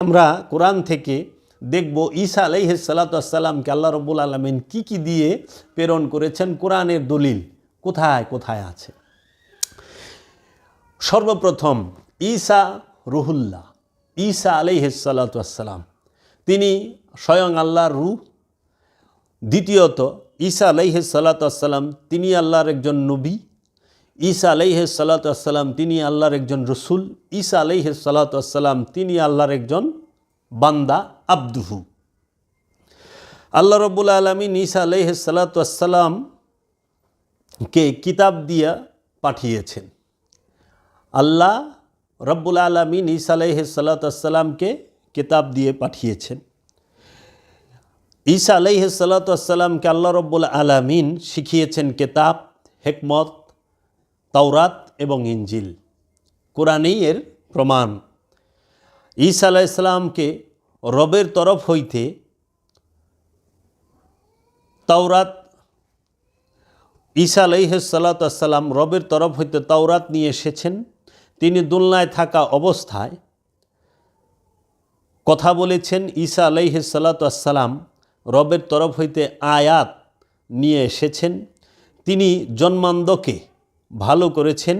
আমরা কোরআন থেকে দেখব ঈসা আলাইহিস সালাতু ওয়াস সালামকে আল্লাহ রাব্বুল আলামিন কি দিয়ে প্রেরণ করেছেন, কোরআনের দলিল কোথায় কোথায় আছে। সর্বপ্রথম ঈসা রুহুল্লাহ, ঈসা আলাইহিস সালাতু ওয়াস সালাম তিনি স্বয়ং আল্লাহর রূহ। দ্বিতীয়ত ঈসা আলাইহিস সালাতু ওয়াস সালাম তিনি আল্লাহর একজন নবী। ঈসা আলাইহিস সালাতু ওয়াস সালাম তিনি আল্লাহর একজন রসুল। ঈসা আলাইহিস সালাতু ওয়াস সালাম তিনি আল্লাহর একজন বান্দা, আব্দুহু। আল্লাহ রাব্বুল আলামিন ঈসা আলাইহিস সালাতু ওয়াস সালামকে কিতাব দিয়া পাঠিয়েছেন। আল্লাহ রাব্বুল আলামিন ঈসা আলাইহিস সালাতু ওয়াস সালামকে কিতাব দিয়ে পাঠিয়েছেন। ঈসা আলাইহিস সালাতু ওয়াস সালামকে আল্লাহ রাব্বুল আলামিন শিখিয়েছেন কিতাব, হিকমত, তাওরাত এবং ইনজিল। কোরআনই এর প্রমাণ। ঈসা আলাইহিস সালামকে রবের তরফ হইতে তাওরাত, ঈসা আলাইহিস সালাতু ওয়াস সালাম রবের তরফ হইতে তাওরাত নিয়ে এসেছেন। তিনি দুনিয়ায় থাকা অবস্থায় কথা বলেছেন। ঈসা আলাইহিস সালাতু ওয়াস সালাম রবের তরফ হইতে আয়াত নিয়ে এসেছেন। তিনি জন্মান্ধকে ভালো করেছেন।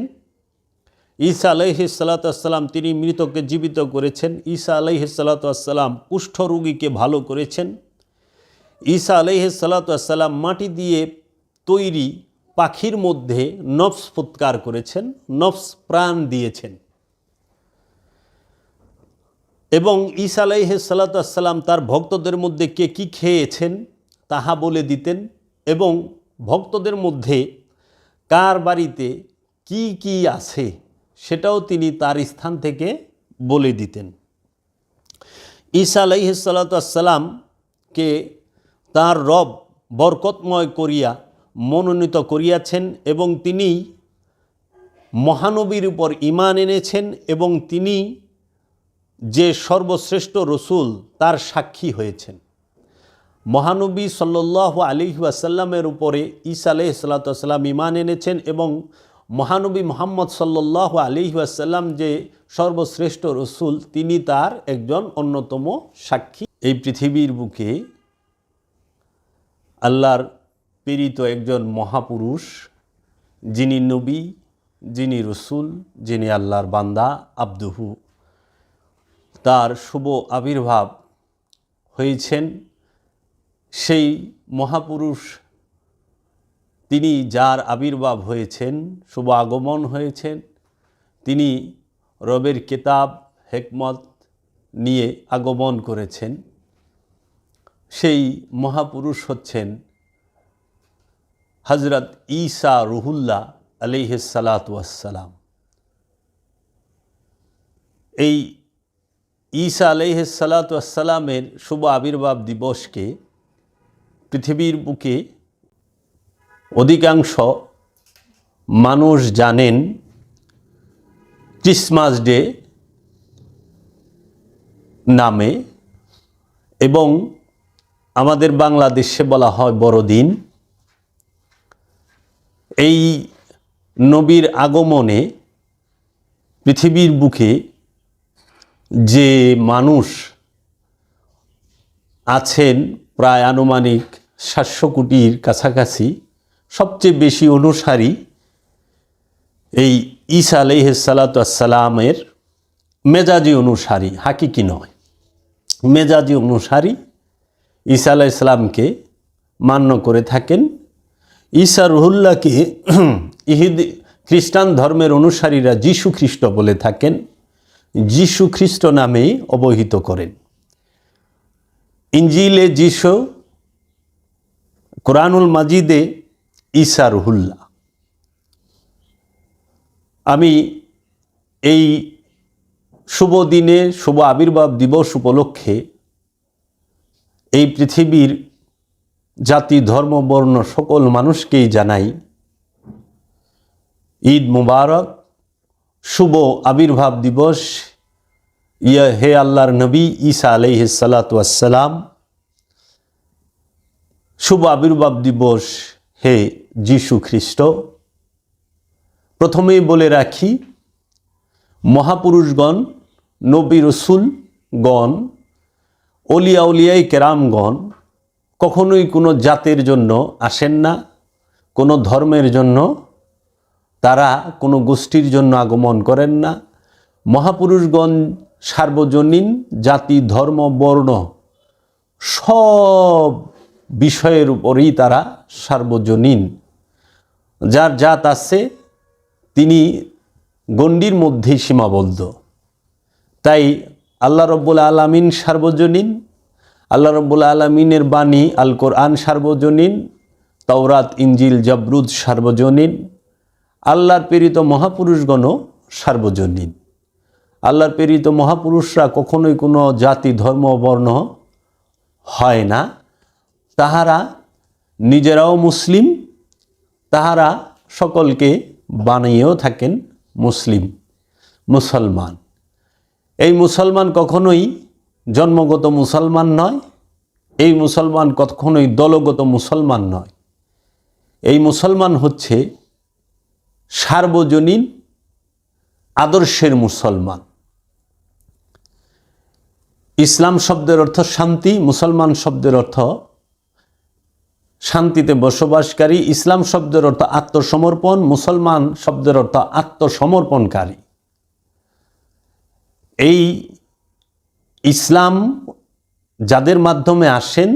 ঈসা আলাইহিস সালাতু ওয়াস সালাম তিনি মৃতকে জীবিত করেছেন। ঈসা আলাইহিস সালাতু ওয়াস সালাম কুষ্ঠরোগীকে ভালো করেছেন। ঈসা আলাইহিস সালাতু ওয়াস সালাম মাটি দিয়ে তৈরি পাখির মধ্যে নফস ফুৎকার করেছেন, নফস প্রাণ দিয়েছেন। এবং ঈসা আলাইহিস সালাতু ওয়াস সালাম তার ভক্তদের মধ্যে কে কী খেয়েছেন তাহা বলে দিতেন, এবং ভক্তদের মধ্যে কার বাড়িতে কি কি আছে সেটাও তিনি তার স্থান থেকে বলে দিতেন। ঈসা আলাইহিস সালাতু ওয়াস সালামকে তার রব বরকতময় করিয়া মনোনীত করিয়াছেন, এবং তিনি মহানবীর উপর ঈমান এনেছেন, এবং তিনি যে সর্বশ্রেষ্ঠ রসুল তার সাক্ষী হয়েছেন। মহানবী সাল্লাল্লাহু আলাইহি ওয়াসাল্লামের উপরে ঈসা আলাইহিস সালাতু ওয়াস সালাম ঈমান এনেছেন, এবং মহানবী মুহাম্মদ সাল্লাল্লাহু আলাইহি ওয়াসাল্লাম যে সর্বশ্রেষ্ঠ রসুল তিনি তার একজন অন্যতম সাক্ষী। এই পৃথিবীর বুকে আল্লাহর প্রেরিত একজন মহাপুরুষ, যিনি নবী, যিনি রসুল, যিনি আল্লাহর বান্দা, আব্দুহু, তার শুভ আবির্ভাব হয়েছেন। সেই মহাপুরুষ তিনি যার আবির্ভাব হয়েছেন, শুভ আগমন হয়েছেন, তিনি রবের কিতাব, হিকমত নিয়ে আগমন করেছেন। সেই মহাপুরুষ হচ্ছেন হযরত ঈসা রুহুল্লাহ আলাইহিস সালাতু ওয়াস সালাম। এই ঈসা আলাইহিস সালাতু ওয়াস সালামের শুভ আবির্ভাব দিবসকে পৃথিবীর বুকে অধিকাংশ মানুষ জানেন ক্রিসমাস ডে নামে, এবং আমাদের বাংলাদেশে বলা হয় বড়দিন। এই নবীর আগমনে পৃথিবীর বুকে যে মানুষ আছেন প্রায় আনুমানিক 700 কোটির কাছাকাছি, সবচেয়ে বেশি অনুসারী এই ঈসা আলাইহিস সালাতু ওয়াস সালামের মেজাজি অনুসারী, হাকিকি নয়, মেজাজি অনুসারী ঈসা আলাইহিস সালামকে মান্য করে থাকেন। ঈসা রুহুল্লাহকে খ্রিস্টান ধর্মের অনুসারীরা যীশু খ্রিস্ট বলে থাকেন, যীশু খ্রিস্ট নামেই অবহিত করেন। ইনজিলে যীশু, কোরআনুল মাজিদে ঈসা রুহুল্লাহ। আমি এই শুভ দিনে, শুভ আবির্ভাব দিবস উপলক্ষে এই পৃথিবীর জাতি, ধর্ম, বর্ণ সকল মানুষকেই জানাই ঈদ মুবারক, শুভ আবির্ভাব দিবস। হে আল্লাহর নবী ঈসা আলাইহিস সালাতু ওয়াস সালাম, শুভ আবির্ভাব দিবস হে যীশু খ্রিস্ট। প্রথমেই বলে রাখি, মহাপুরুষগণ, নবী, রসুল গণ, অলিয়া উলিয়াই কেরামগণ কখনোই কোনো জাতের জন্য আসেন না, কোনো ধর্মের জন্য, তারা কোনো গোষ্ঠীর জন্য আগমন করেন না। মহাপুরুষগণ সার্বজনীন, জাতি ধর্ম বর্ণ সব বিষয়ের উপরেই তারা সার্বজনীন। যার জাত আছে তিনি গণ্ডির মধ্যেই সীমাবদ্ধ। তাই আল্লাহ রব্বুল আলামিন সার্বজনীন, আল্লাহ রব্বুল আলামিনের বাণী আল কোরআন সার্বজনীন, তাওরাত ইনজিল জাবরুদ সার্বজনীন, আল্লাহর প্রেরিত মহাপুরুষগণও সার্বজনীন। আল্লাহর প্রেরিত মহাপুরুষরা কখনোই কোনো জাতি ধর্ম বর্ণ হয় না। তাহারা নিজেরাও মুসলিম, তাহারা সকলকে বানিয়েও থাকেন মুসলিম, মুসলমান। এই মুসলমান কখনোই জন্মগত মুসলমান নয়, এই মুসলমান কখনোই দলগত মুসলমান নয়। এই মুসলমান হচ্ছে সার্বজনীন আদর্শের মুসলমান। ইসলাম শব্দের অর্থ শান্তি, মুসলমান শব্দের অর্থ শান্তিতে বসবাসকারী। ইসলাম শব্দের অর্থ আত্মসমর্পণ, মুসলমান শব্দের অর্থ আত্মসমর্পণকারী। এই ইসলাম যাদের মাধ্যমে আসেন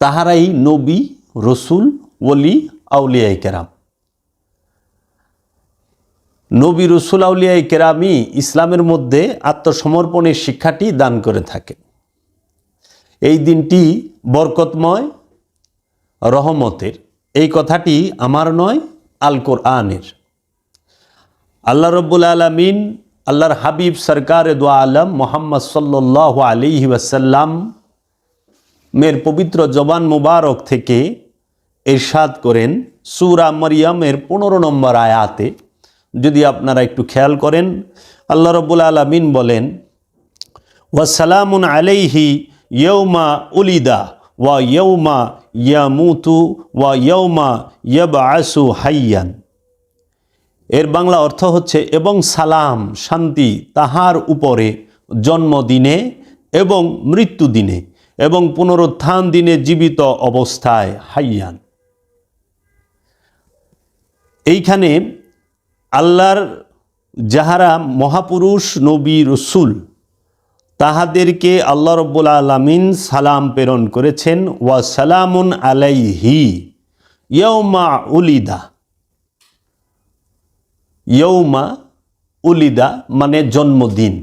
তাহারাই নবী, রসুল, ওলি, আউলিয়ায়ে কেরাম। নবী, রসুল, আউলিয়ায়ে কেরামই ইসলামের মধ্যে আত্মসমর্পণের শিক্ষাটি দান করে থাকেন। এই দিনটি বরকতময়, রহমতের। এই কথাটি আমার নয়, আল কোরআনের। আল্লাহ রব্বুল আলামিন আল্লাহর হাবিব সরকার দু আলম মোহাম্মদ সাল্লাল্লাহু আলাইহি ওয়াসাল্লাম মের পবিত্র জবান মুবারক থেকে ইরশাদ করেন সূরা মরিয়মের 15 নম্বর আয়াতে। যদি আপনারা একটু খেয়াল করেন, আল্লাহ রব্বুল আলামিন বলেন, ওয়াসালামুন আলাইহি ইয়াউমা উলিদা ওয়া ইয়াউমা ইয়ামুতু ওয়া ইয়াউমা ইয়াবআসু হাইয়ান। এর বাংলা অর্থ হচ্ছে, এবং সালাম শান্তি তাহার উপরে জন্মদিনে এবং মৃত্যু দিনে এবং পুনরুত্থান দিনে জীবিত অবস্থায়, হাইয়ান। এইখানে আল্লাহর যাহারা মহাপুরুষ নবী রসুল তাহাদেরকে আল্লাহ রব্বুল আলামিন সালাম প্রেরণ করেছেন। ওয়া সালামুন আলাইহি ইয়াউমা উলিদা। ইয়াউমা উলিদা মানে জন্মদিন,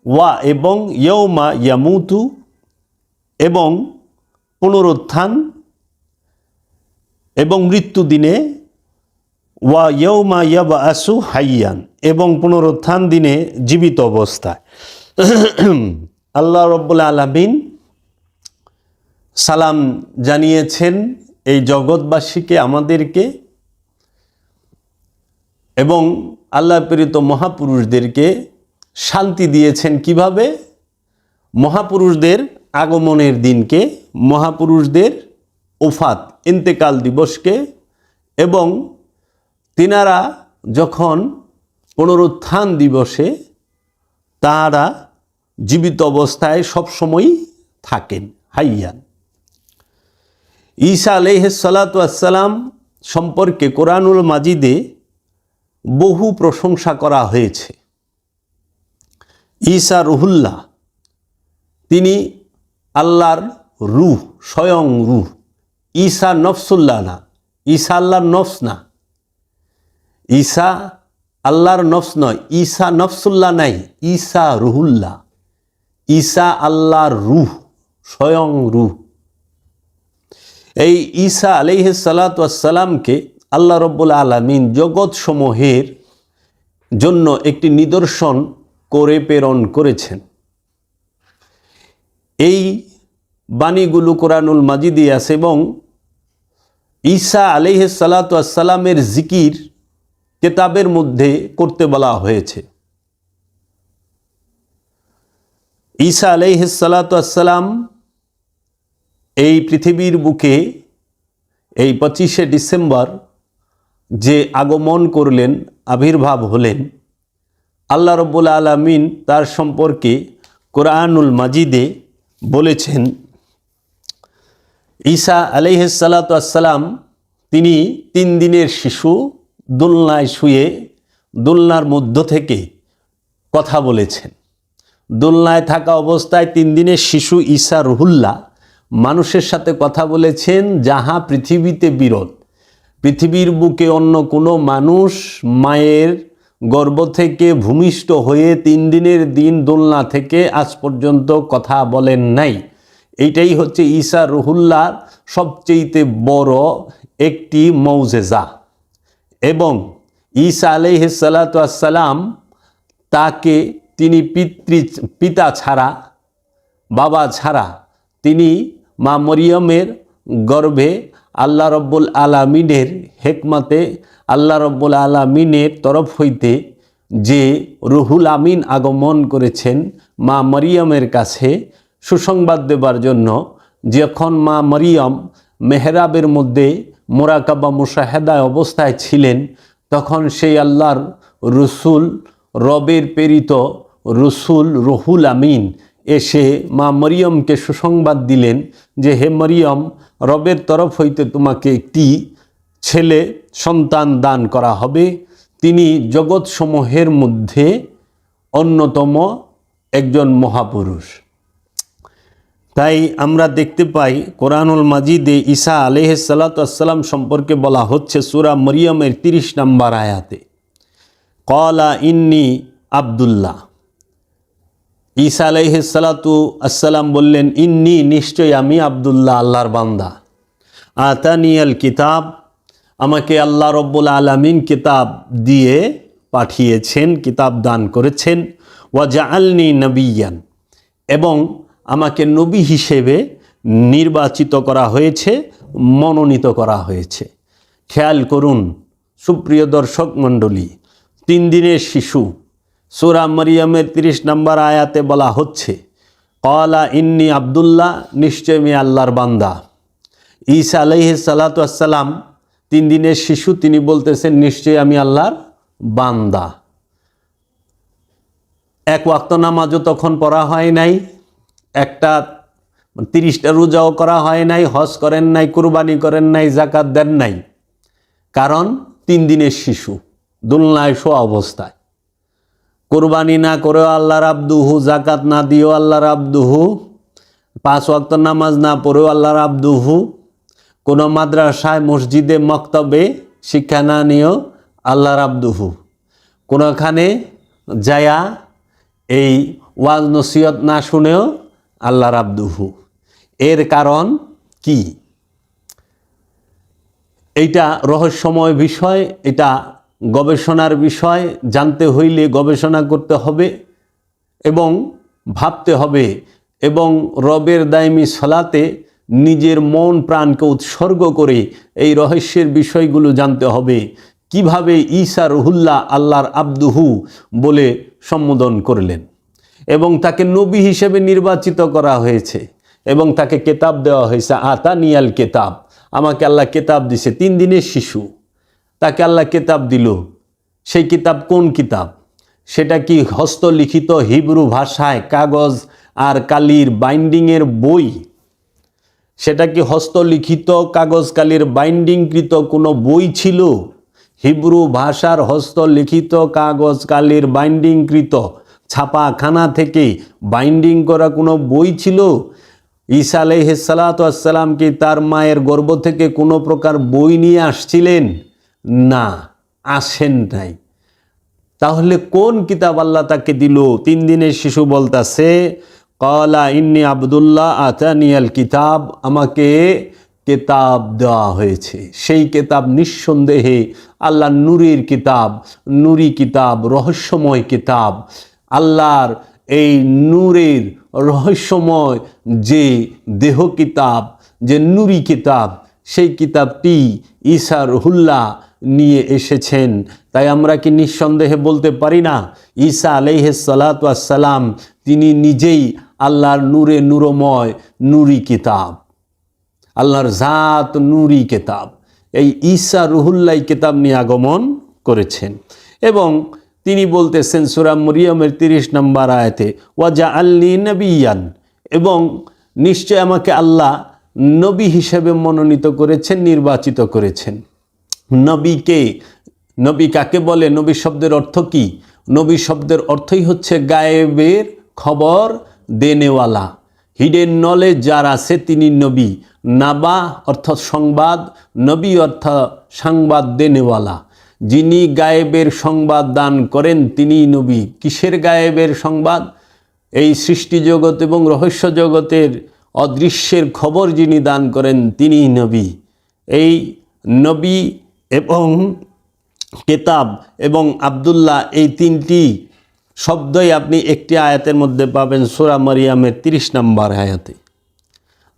ওয়া এবং ইয়াউমা ইয়ামুতু এবং পুনরুত্থান এবং মৃত্যু দিনে, ওয়া ইয়াউমা ইয়াবআসু হাইয়ান এবং পুনরুত্থান দিনে জীবিত অবস্থায়। আল্লাহ রব্বুল আলামিন সালাম জানিয়েছেন এই জগৎবাসীকে, আমাদেরকে, এবং আল্লাহ প্রেরিত মহাপুরুষদেরকে শান্তি দিয়েছেন। কিভাবে? মহাপুরুষদের আগমনের দিনকে, মহাপুরুষদের ওফাত ইন্তেকাল দিবসকে, এবং তিনারা যখন পুনরুত্থান দিবসে তারা জীবিত অবস্থায় সবসময়ই থাকেন, হাইয়ান। ঈসা আলাইহিস সালাতু ওয়াসসালাম সম্পর্কে কোরআনুল মাজিদে বহু প্রশংসা করা হয়েছে। ঈসা রুহুল্লাহ, তিনি আল্লাহর রূহ, স্বয়ং রূহ। ঈসা নফসুল্লাহ না, ঈসা আল্লাহর নফস না, ঈসা আল্লাহর নফস নয়, ঈসা নফসুল্লাহ নাই, ঈসা রুহুল্লাহ। ঈসা আল্লাহর রূহ, স্বয়ং রূহ। এই ঈসা আলাইহিস সালাতু ওয়াসসালামকে আল্লাহ রব্বুল আলামিন জগৎ সমূহের জন্য একটি নিদর্শন করে প্রেরণ করেছেন। এই বাণীগুলো কোরআনুল মাজিদে আছে এবং ঈসা আলাইহিস সালাতু ওয়াসসালামের জিকির কিতাবের মধ্যে করতে বলা হয়েছে। ঈসা আলাইহিস সালাতু ওয়াসসালাম এই পৃথিবীর বুকে এই 25শে ডিসেম্বর যে আগমন করলেন, আবির্ভাব হলেন, আল্লাহ রব্বুল আলামিন তার সম্পর্কে কোরআনুল মাজিদে বলেছেন, ঈসা আলাইহিস সালাতু ওয়াসসালাম তিনি 3 দিনের শিশু, দোলনায় শুয়ে দোলনার মধ্য থেকে কথা বলেছেন। দোলনায় থাকা অবস্থায় 3 দিনের শিশু ঈসা রুহুল্লাহ মানুষের সাথে কথা বলেছেন, যাহা পৃথিবীতে বিরল। পৃথিবীর বুকে অন্য কোনো মানুষ মায়ের গর্ভ থেকে ভূমিষ্ঠ হয়ে 3 দিনের দিন দোলনা থেকে আজ পর্যন্ত কথা বলেন নাই। এইটাই হচ্ছে ঈসা রুহুল্লাহর সবচেয়ে বড় একটি মৌজেজা। এবং ঈসা আলাইহিস সালাতু ওয়াসসালাম তাকে তিনি পিতা ছাড়া, বাবা ছাড়া তিনি মা মরিয়মের গর্ভে আল্লাহ রব্বুল আলামিনের হেকমতে, আল্লাহ রব্বুল আলামিনের তরফ হইতে যে রুহুল আমিন আগমন করেছেন মা মরিয়মের কাছে সুসংবাদ দেবার জন্য। যখন মা মরিয়ম মেহরাবের মধ্যে মোরাকাবা মুশাহেদায় অবস্থায় ছিলেন, তখন সেই আল্লাহর রসুল, রবের প্রেরিত রসুল রুহুল আমিন এসে মা মরিয়মকে সুসংবাদ দিলেন যে, হে মরিয়ম, রবের তরফ হইতে তোমাকে একটি ছেলে সন্তান দান করা হবে। তিনি জগৎসমূহের মধ্যে অন্যতম একজন মহাপুরুষ। তাই আমরা দেখতে পাই কোরআনুল মাজিদে ঈসা আলাইহিস সালাতু ওয়াসসালাম সম্পর্কে বলা হচ্ছে সূরা মরিয়মের 30 নম্বর আয়াতে, ক্বালা ইন্নী আব্দুল্লাহ। ঈসা আলাইহিস সালাতু ওয়াসসালাম বললেন, ইন্নী, নিশ্চয় আমি আব্দুল্লাহ, আল্লাহর বান্দা। আতানিয়াল কিতাব, আমাকে আল্লাহ রব্বুল আলামিন কিতাব দিয়ে পাঠিয়েছেন, কিতাব দান করেছেন। ওয়া জাআলনি নবিয়ান, এবং আমাকে নবী হিসেবে নির্বাচিত করা হয়েছে, মনোনীত করা হয়েছে। খেয়াল করুন সুপ্রিয় দর্শক মণ্ডলী, 3 দিনের শিশু, সূরা মরিয়মের 30 নম্বর আয়াতে বলা হচ্ছে, ক্বালা ইন্নী আব্দুল্লাহ, নিশ্চয় আমি আল্লাহর বান্দা। ঈসা আলাইহিস সালাতু ওয়াসসালাম 3 দিনের শিশু, তিনি বলতেছেন নিশ্চয় আমি আল্লাহর বান্দা। 1 ওয়াক্ত নামাজও তখন পড়া হয় নাই, 30টা রোজাও করা হয় নাই, হজ করেন নাই, কুরবানি করেন নাই, যাকাত দেন নাই। কারণ 3 দিনের শিশু, দোলনায় শোয়া অবস্থায়। কুরবানি না করেও আল্লাহর আব্দুহু, যাকাত না দিয়েও আল্লাহর আব্দুহু, 5 ওয়াক্ত নামাজ না পড়েও আল্লাহর আব্দুহু, কোনো মাদ্রাসায় মসজিদে মক্তবে শিক্ষা না নিয়েও আল্লাহর আব্দুহু, কোনোখানে যায়া এই ওয়াজ নসিহত না শুনেও আল্লাহর আব্দুহু। এর কারণ কি? এইটা রহস্যময় বিষয়, এটা গবেষণার বিষয়। জানতে হইলে গবেষণা করতে হবে এবং ভাবতে হবে, এবং রবের দায়মি সলাতে নিজের মন প্রাণকে উৎসর্গ করে এই রহস্যের বিষয়গুলো জানতে হবে। কিভাবে ঈসা রুহুল্লাহ আল্লাহর আব্দুহু বলে সম্বোধন করলেন, এবং তাকে নবী হিসেবে নির্বাচিত করা হয়েছে, এবং তাকে কেতাব দেওয়া হয়েছে। আতানিয়াল কেতাব, আমাকে আল্লাহ কেতাব দিছে। 3 দিনের শিশু, তাকে আল্লাহ কেতাব দিল। সেই কিতাব কোন কিতাব? সেটা কি হস্তলিখিত হিব্রু ভাষায় কাগজ আর কালির বাইন্ডিংয়ের বই? সেটা কি হস্তলিখিত কাগজ কালির বাইন্ডিংকৃত কোনো বই ছিল? হিব্রু ভাষার হস্তলিখিত কাগজ কালির বাইন্ডিংকৃত ছাপাখানা থেকে বাইন্ডিং করা কোনো বই ছিল? ঈসা আলাইহিস সালাতু ওয়াসসালাম কি তার মায়ের গর্ভ থেকে কোনো প্রকার বই নিয়ে আসছিলেন? না, আসেন নাই। তাহলে কোন কিতাব আল্লাহ তাকে দিল? 3 দিনের শিশু বলতাছে, ক্বালা ইন্নী আব্দুল্লাহ আতানিয়াল কিতাব, আমাকে কিতাব দেওয়া হয়েছে। সেই কিতাব নিঃসন্দেহে আল্লাহর নূরের কিতাব, নুরি কিতাব, রহস্যময় কিতাব। আল্লাহর এই নূরের রহস্যময় যে দেহ কিতাব, যে নুরি কিতাব, সেই কিতাবটি ঈসা রুহুল্লাহ নিয়ে এসেছেন। তাই আমরা কি নিঃসন্দেহে বলতে পারি না ঈসা আলাইহিস সালাতু ওয়াসসালাম তিনি নিজেই আল্লাহর নূরে নূরময় নুরি কিতাব, আল্লাহর জাত নুরি কিতাব। এই ঈসা রুহুল্লাহ কিতাব নিয়ে আগমন করেছেন। এবং তিনি বলতেছেন সূরা মরিয়মের 30 নম্বর আয়াতে, ওয়াজআলনি নবিয়ান, এবং নিশ্চয় আমাকে আল্লাহ নবী হিসেবে মনোনীত করেছেন, নির্বাচিত করেছেন। নবী কাকে বলে? নবী শব্দের অর্থ কি? নবী শব্দের অর্থই হচ্ছে গায়েবের খবর দেনেওয়ালা, হিডেন নলেজ যার আছে তিনি নবী। নাবা অর্থাৎ সংবাদ, নবী অর্থাৎ সংবাদ দেনেওয়ালা। যিনি গায়েবের সংবাদ দান করেন তিনি নবী। কিসের গায়েবের সংবাদ? এই সৃষ্টি জগৎ এবং রহস্য জগতের অদৃশ্যের খবর যিনি দান করেন তিনি নবী। এই নবী এবং কেতাব এবং আব্দুল্লাহ, এই তিনটি শব্দই আপনি একটি আয়াতের মধ্যে পাবেন সূরা মরিয়মের 30 নম্বর আয়াতে।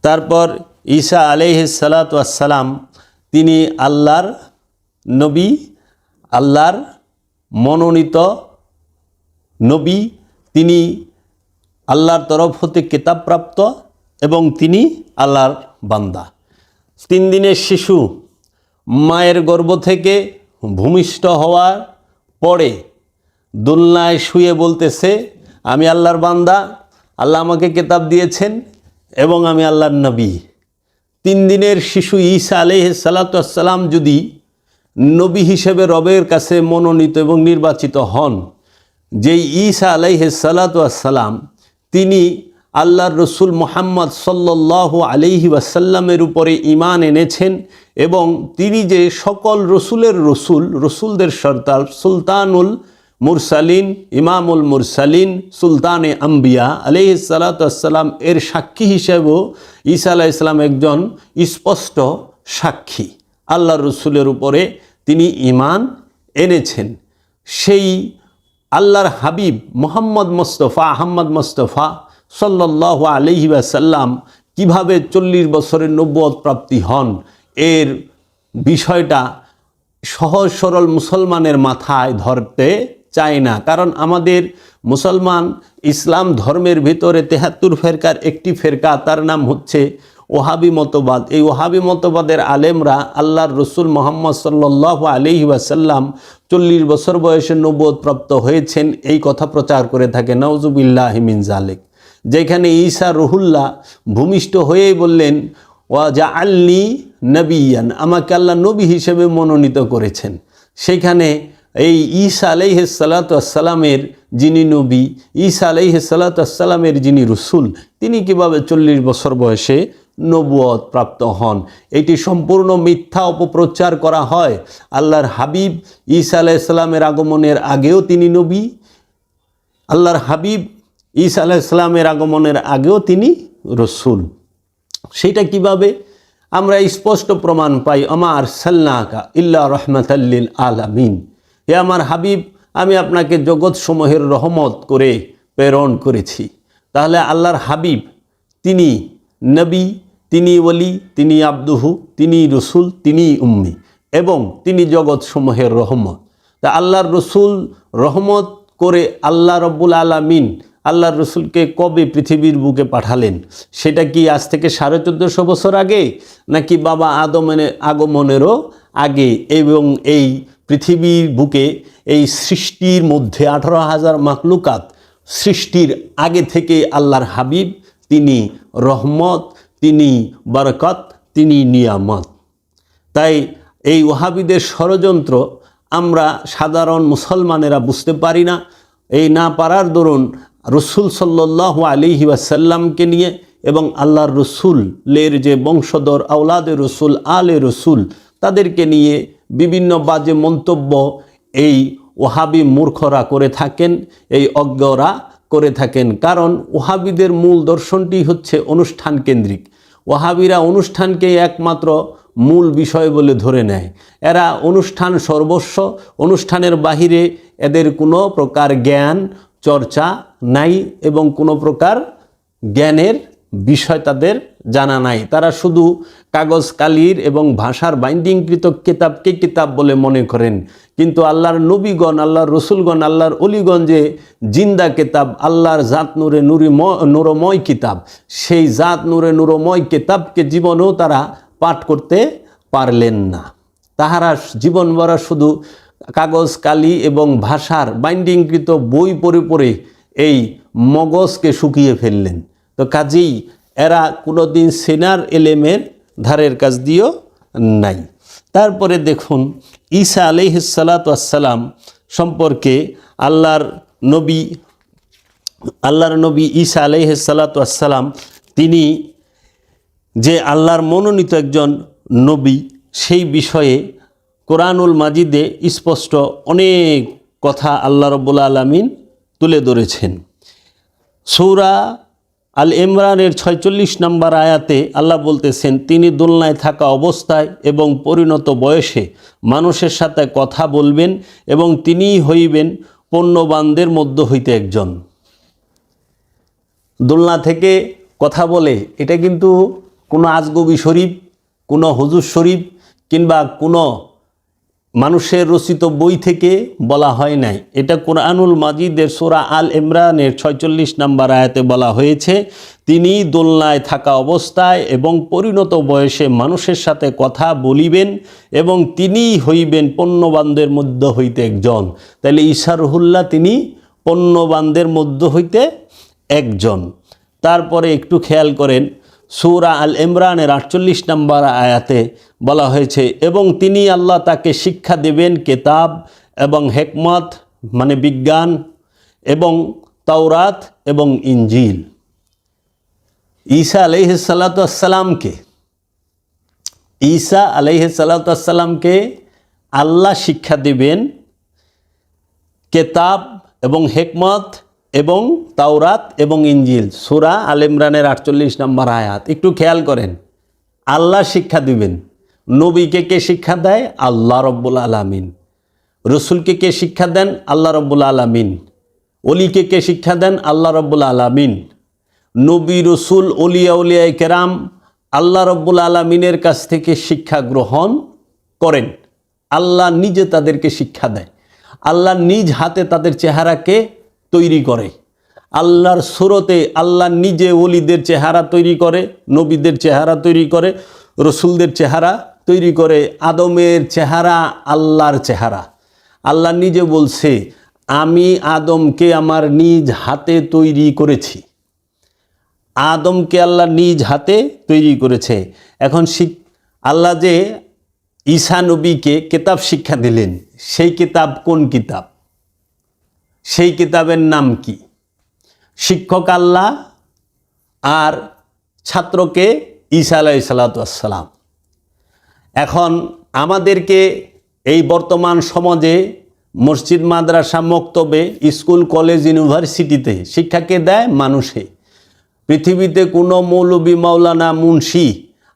তারপর ঈসা আলাইহিস সালাতু ওয়াস সালাম, তিনি আল্লাহর নবী, আল্লাহর মনোনীত নবী। তিনি আল্লাহর তরফ হতে কিতাবপ্রাপ্ত এবং তিনি আল্লাহর বান্দা। 3 দিনের শিশু মায়ের গর্ভ থেকে ভূমিষ্ঠ হওয়ার পরে দোলনায় শুয়ে বলতেছে, আমি আল্লাহর বান্দা, আল্লাহ আমাকে কিতাব দিয়েছেন এবং আমি আল্লাহর নবী। 3 দিনের শিশু ঈসা আলাইহিস সালাতু ওয়াস সালাম যদি নবী হিসেবে রবের কাছে মনোনীত এবং নির্বাচিত হন, যেই ঈসা আলাইহিস সালাতু ওয়াস সালাম তিনি আল্লাহর রসুল মুহাম্মদ সাল্লাল্লাহু আলাইহি ওয়াসাল্লামের উপরে ঈমান এনেছেন এবং তিনি যে সকল রসুলের রসুল, রসুলদের সর্দার, সুলতানুল মুরসালিন, ইমামুল মুরসালিন, সুলতানে আম্বিয়া আলাইহিস সালাতু ওয়াস সালাম এর সাক্ষী হিসেবেও ঈসা আলাইহিস সালাম একজন স্পষ্ট সাক্ষী। আল্লাহর রসুলের উপরে তিনি ঈমান এনেছেন। সেই আল্লাহর হাবিব মুহাম্মদ মুস্তাফা, আহমদ মুস্তাফা সাল্লাল্লাহু আলাইহি ওয়াসাল্লাম কীভাবে 40 বছরের নবুয়ত প্রাপ্তি হন, এর বিষয়টা সহজ সরল মুসলমানের মাথায় ধরতে চায় না। কারণ আমাদের মুসলমান ইসলাম ধর্মের ভিতরে 73 ফেরকার একটি ফেরকা, তার নাম হচ্ছে ওহাবি মতবাদ। এই ওহাবি মতবাদের আলেমরা আল্লাহর রসুল মুহাম্মদ সাল্লাল্লাহু আলাইহি ওয়াসাল্লাম 40 বছর বয়সে নবুয়ত প্রাপ্ত হয়েছেন এই কথা প্রচার করে থাকে। নাউজুবিল্লাহি মিন যালিক। যেখানে ঈসা রুহুল্লাহ ভূমিষ্ঠ হয়েই বললেন, ওয়াজআলনি নবিয়ান, আমাকে আল্লাহ নবী হিসেবে মনোনীত করেছেন। সেখানে এই ঈসা আলাইহিস সালাতু ওয়াস সালামের যিনি নবী, ঈসা আলাইহিস সালাতু ওয়াস সালামের যিনি রসুল, তিনি কিভাবে 40 বছর বয়সে নবুয়ত প্রাপ্ত হন? এটি সম্পূর্ণ মিথ্যা অপপ্রচার করা হয়। আল্লাহর হাবিব ঈসা আলাইহিস সালামের আগমনের আগেও তিনি নবী, আল্লাহর হাবিব ঈসা আলাইহিস সালামের আগমনের আগেও তিনি রসুল। সেটা কিভাবে? আমরা স্পষ্ট প্রমাণ পাই, আমা আরসালনাকা ইল্লা রাহমাতাল লিল আলামিন, হে আমার হাবিব, আমি আপনাকে জগৎ সমূহের রহমত করে প্রেরণ করেছি। তাহলে আল্লাহর হাবিব তিনি নবী, তিনি ওলি, তিনি আব্দুহু, তিনি রসুল, তিনি উম্মি এবং তিনি জগৎ সমূহের রহমত। তা আল্লাহর রসুল রহমত করে আল্লাহ রব্বুল আলামিন আল্লাহর রসুলকে কবে পৃথিবীর বুকে পাঠালেন? সেটা কি আজ থেকে 1450 বছর আগে, নাকি বাবা আদমের আগমনেরও আগে? এবং এই পৃথিবীর বুকে এই সৃষ্টির মধ্যে 18,000 মাখলুকাত সৃষ্টির আগে থেকে আল্লাহর হাবিব তিনি রহমত, তিনি বরকত, তিনি নিয়ামত। তাই এই ওহাবিদের ষড়যন্ত্র আমরা সাধারণ মুসলমানেরা বুঝতে পারি না। এই না পারার দরুন রসুল সাল্লাল্লাহু আলাইহি ওয়াসাল্লামকে নিয়ে এবং আল্লাহর রসুলের যে বংশধর আওলাদে রসুল, আলে রসুল, তাদেরকে নিয়ে বিভিন্ন বাজে মন্তব্য এই ওহাবি মূর্খরা করে থাকেন, এই অজ্ঞরা করে থাকেন। কারণ ওহাবিদের মূল দর্শনটি হচ্ছে অনুষ্ঠান কেন্দ্রিক। ওহাবিরা অনুষ্ঠানকে একমাত্র মূল বিষয় বলে ধরে নেয়। এরা অনুষ্ঠান সর্বস্ব, অনুষ্ঠানের বাহিরে এদের কোনো প্রকার জ্ঞান চর্চা নাই এবং কোনো প্রকার জ্ঞানের বিষয় তাদের জানা নাই। তারা শুধু কাগজ কালির এবং ভাষার বাইন্ডিংকৃত কিতাবকে কিতাব বলে মনে করেন। কিন্তু আল্লাহর নবীগণ, আল্লাহর রসুলগণ, আল্লাহর অলিগণ যে জিন্দা কিতাব, আল্লাহর জাত নূরে নূরময় কিতাব, সেই জাত নূরে নূরময় কিতাবকে জীবনেও তারা পাঠ করতে পারলেন না। তাহারা জীবন ভরা শুধু কাগজ কালি এবং ভাষার বাইন্ডিংকৃত বই পড়ে পড়ে এই মগজকে শুকিয়ে ফেললেন। তো কাজেই এরা কোনোদিন সেনার এলেমের ধারের কাজ দিয়েও নাই। তারপরে দেখুন ঈসা আলাইহিস সালাতু ওয়াস সালাম সম্পর্কে আল্লাহর নবী ঈসা আলাইহিস সালাতু ওয়াস সালাম তিনি যে আল্লাহর মনোনীত একজন নবী, সেই বিষয়ে কোরআনুল মাজিদে স্পষ্ট অনেক কথা আল্লাহ রাব্বুল আলামিন তুলে ধরেছেন। সূরা আল ইমরানের 46 নম্বর আয়াতে আল্লাহ বলতেছেন, তিনি দোলনায় থাকা অবস্থায় এবং পরিণত বয়সে মানুষের সাথে কথা বলবেন এবং তিনিই হইবেন পুণ্যবানদের মধ্য হইতে একজন। দোলনা থেকে কথা বলে, এটা কিন্তু কোনো আজগবি শরীফ, কোনো হুজুর শরীফ কিংবা কোনো মানুষের রচিত বই থেকে বলা হয় নাই। এটা কোরআনুল মাজিদের সূরা আল ইমরানের 46 নম্বর আয়াতে বলা হয়েছে, তিনি দোলনায় থাকা অবস্থায় এবং পরিণত বয়সে মানুষের সাথে কথা বলিবেন এবং তিনিই হইবেন পুণ্যবানদের মধ্য হইতে একজন। তাহলে ঈসা রুহুল্লাহ তিনি পুণ্যবানদের মধ্য হইতে একজন। তারপরে একটু খেয়াল করেন, সূরা আল ইমরানের 48 নম্বর আয়াতে বলা হয়েছে, এবং তিনি আল্লাহ তাকে শিক্ষা দেবেন কিতাব এবং হিকমত মানে বিজ্ঞান এবং তাওরাত এবং ইনজিল। ঈসা আলাইহিস সালাতু ওয়াস সালামকে আল্লাহ শিক্ষা দেবেন কিতাব এবং হিকমত এবং তাওরাত এবং ইনজিল। সূরা আল ইমরানের 48 নম্বর আয়াত। একটু খেয়াল করেন, আল্লাহ শিক্ষা দিবেন। নবীকে কে শিক্ষা দেয়? আল্লাহ রব্বুল আলামিন। রসুলকে কে শিক্ষা দেন? আল্লাহ রব্বুল আলামিন। অলিকে কে শিক্ষা দেন? আল্লাহ রব্বুল আলামিন। নবী রসুল উলিয়ায়ে কেরাম আল্লাহ রব্বুল আলামিনের কাছ থেকে শিক্ষা গ্রহণ করেন। আল্লাহ নিজে তাদেরকে শিক্ষা দেয়। আল্লাহ নিজ হাতে তাদের চেহারাকে তৈরি করে। আল্লাহর সুরতে আল্লাহ নিজে ওলিদের চেহারা তৈরি করে, নবীদের চেহারা তৈরি করে, রসুলদের চেহারা তৈরি করে। আদমের চেহারা আল্লাহর চেহারা। আল্লাহ নিজে বলছে, আমি আদমকে আমার নিজ হাতে তৈরি করেছি। আদমকে আল্লাহ নিজ হাতে তৈরি করেছে। এখন আল্লাহ যে ঈসা নবীকে কিতাব শিক্ষা দিলেন, সেই কিতাব কোন কিতাব? সেই কিতাবের নাম কি? শিক্ষক আল্লাহ আর ছাত্রকে ঈসা আলাইহিস সালাতু ওয়াস সালাম। এখন আমাদেরকে এই বর্তমান সমাজে মসজিদ, মাদ্রাসা, মক্তবে, স্কুল, কলেজ, ইউনিভার্সিটিতে শিক্ষাকে দেয় মানুষে। পৃথিবীতে কোনো মৌলবী, মাওলানা, মুন্সি,